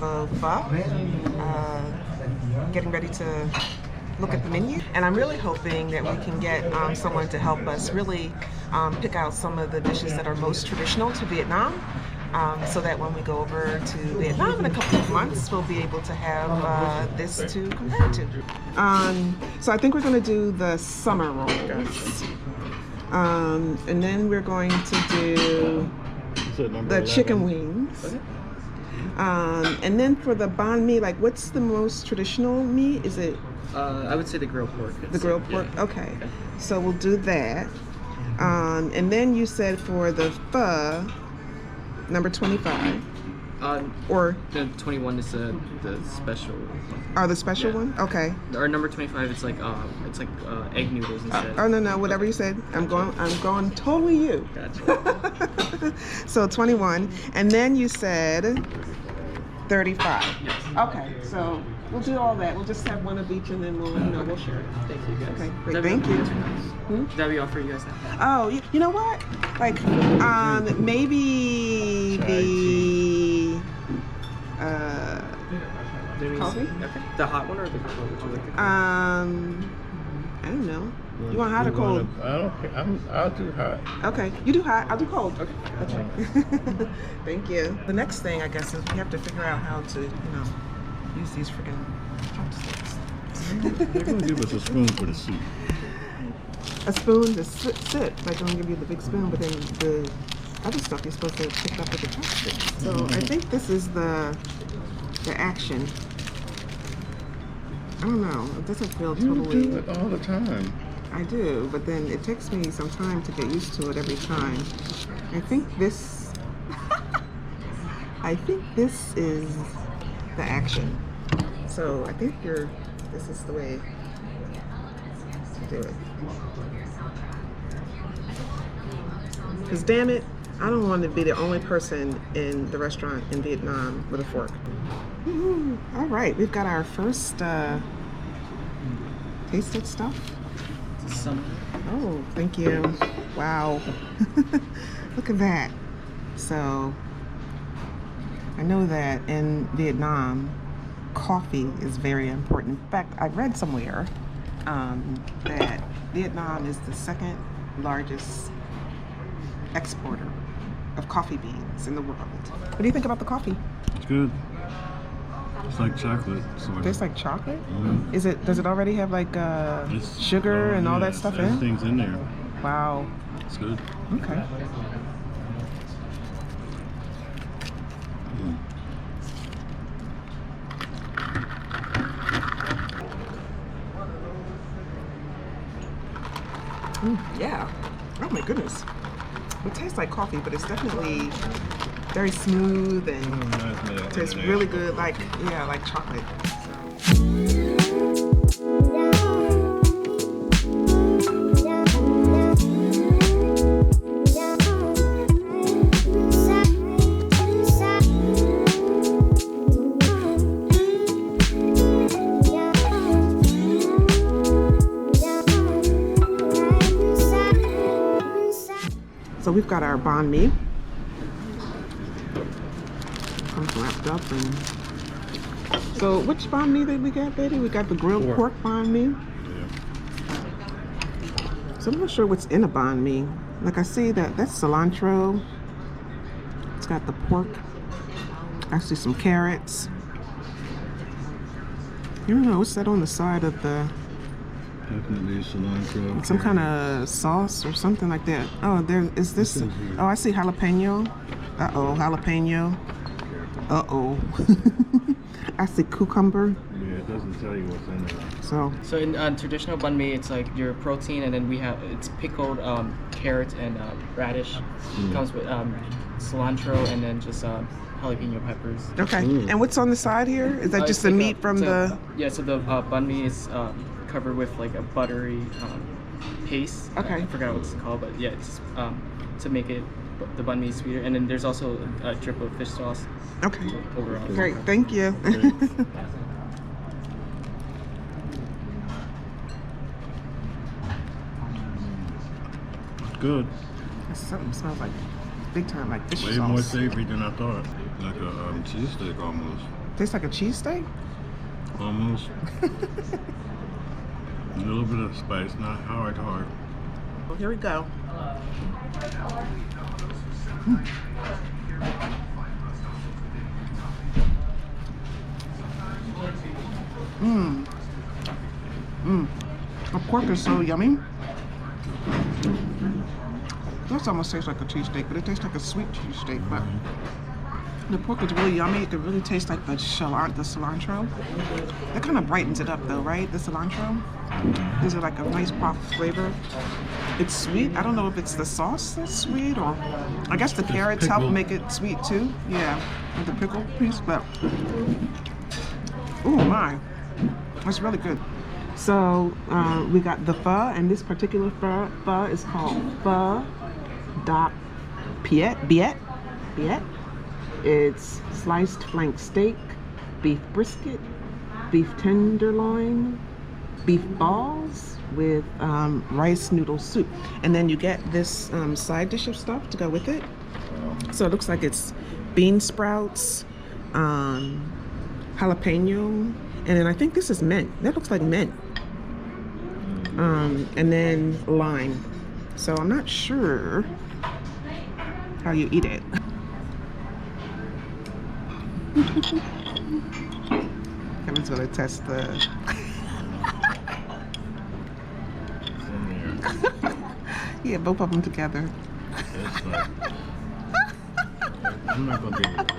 of pho, getting ready to look at the menu. And I'm really hoping that we can get someone to help us really pick out some of the dishes that are most traditional to Vietnam. So that when we go over to Vietnam in a couple of months, we'll be able to have this to compare to. So I think we're going to do the summer rolls. And then we're going to do the chicken wings. And then for the banh mi, like what's the most traditional meat? Is it? I would say the grilled pork. The grilled pork? Yeah. Okay. So we'll do that. And then you said for the pho, number 25. Or the 21 is the special one. Oh, the special one? Okay. Or number 25, it's like egg noodles instead. Oh no, whatever you said. I'm going totally you. Gotcha. So 21, and then you said 35. Yes. Okay, so we'll do all that. We'll just have one of each, and then we'll share it. Thank you guys. Okay, great. Thank you. That'd be all for you guys. Oh, you know what? Like, maybe the coffee. Okay. The hot one or the cold one? Would you like the cold? I don't know. You want hot or cold? I don't care. I'll do hot. Okay, you do hot. I'll do cold. Okay. That's right. Thank you. The next thing, I guess, is we have to figure out how to, use these freaking chopsticks. They're going to give us a spoon for the soup. A spoon to sip. Like, I'm going to give you the big spoon, but then the other stuff you're supposed to pick up with the chopsticks. So I think this is the action. I don't know. It doesn't feel totally. You do it all the time. I do, but then it takes me some time to get used to it every time. I think this is the action. So I think this is the way to do it. Because damn it, I don't want to be the only person in the restaurant in Vietnam with a fork. Woo-hoo. All right, we've got our first tasted stuff. Oh, thank you. Wow. Look at that. So, I know that in Vietnam, coffee is very important. In fact, I read somewhere that Vietnam is the second largest exporter of coffee beans in the world. What do you think about the coffee? It's good. It's like chocolate. Sort of. Tastes like chocolate? Mm. Does it already have like sugar and all that stuff in it? Everything's in there. Wow. It's good. Okay. Yeah. Oh my goodness. It tastes like coffee, but it's definitely very smooth and tastes really good, like chocolate. So we've got our banh mi. Comes wrapped up and. So which banh mi did we get, baby? We got the grilled pork banh mi. Yeah. So I'm not sure what's in a banh mi. Like I see that's cilantro. It's got the pork. Actually some carrots. You don't know what's that on the side of the. Definitely cilantro. Some kind of sauce or something like that. Oh, is this? Oh, I see jalapeno. Uh-oh, jalapeno. Uh-oh. I see cucumber. Yeah, it doesn't tell you what's in there. So in traditional banh mi, it's like your protein, and then it's pickled carrots and radish. It comes with cilantro and then just jalapeno peppers. Okay. And what's on the side here? Is that just the meat from the? Yeah. So the banh mi is covered with like a buttery paste. Okay. I forgot what it's called, but yeah, it's to make it the banh mi sweeter. And then there's also a drip of fish sauce. Okay. Overall. Great. Thank you. Good. Something smells like big time like fish Way sauce. more savory than I thought. Like a cheese steak almost. Tastes like a cheesesteak? Almost. A little bit of spice, not hard. Well, here we go. Mmm. Mmm. The pork is so yummy. This almost tastes like a cheesesteak, but it tastes like a sweet cheesesteak. But the pork is really yummy. It could really taste like the cilantro. That kind of brightens it up though, right? The cilantro. Gives it like a nice pop flavor. It's sweet. I don't know if it's the sauce that's sweet or I guess the carrots help make it sweet too. Yeah, with the pickle piece, but oh my, that's really good. So we got the pho, and this particular pho is called pho dot biet. It's sliced flank steak, beef brisket, beef tenderloin, beef balls with rice noodle soup, and then you get this side dish of stuff to go with it. So it looks like it's bean sprouts, jalapeno, and then I think this is mint. That looks like mint. And then lime. So I'm not sure how you eat it. Kevin's gonna test the. Yeah, both of them together. It's like, I'm not gonna be able to.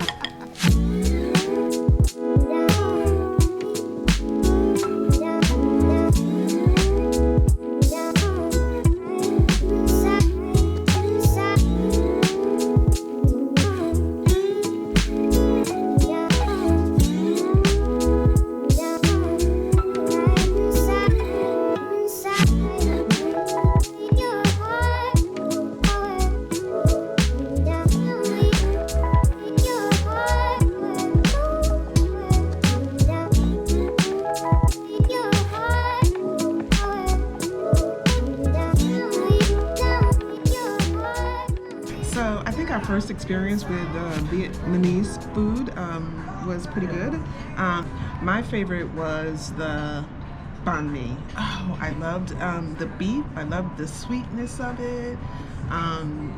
First experience with Vietnamese food was pretty good. My favorite was the banh mi. Oh, I loved the beef. I loved the sweetness of it.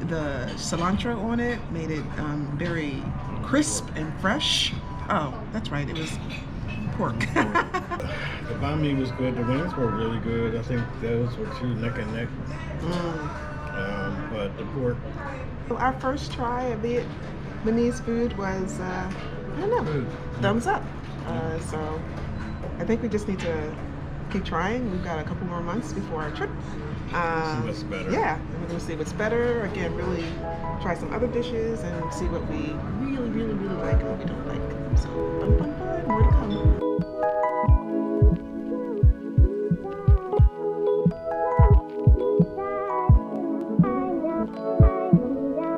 The cilantro on it made it very crisp and fresh. Oh, that's right, it was pork. The banh mi was good. The wings were really good. I think those were two neck and neck. But the pork. Our first try of Vietnamese food was, I don't know, thumbs up. So I think we just need to keep trying. We've got a couple more months before our trip. See what's better. Yeah, we're going to see what's better. Again, really try some other dishes and see what we really like and what we don't like. So,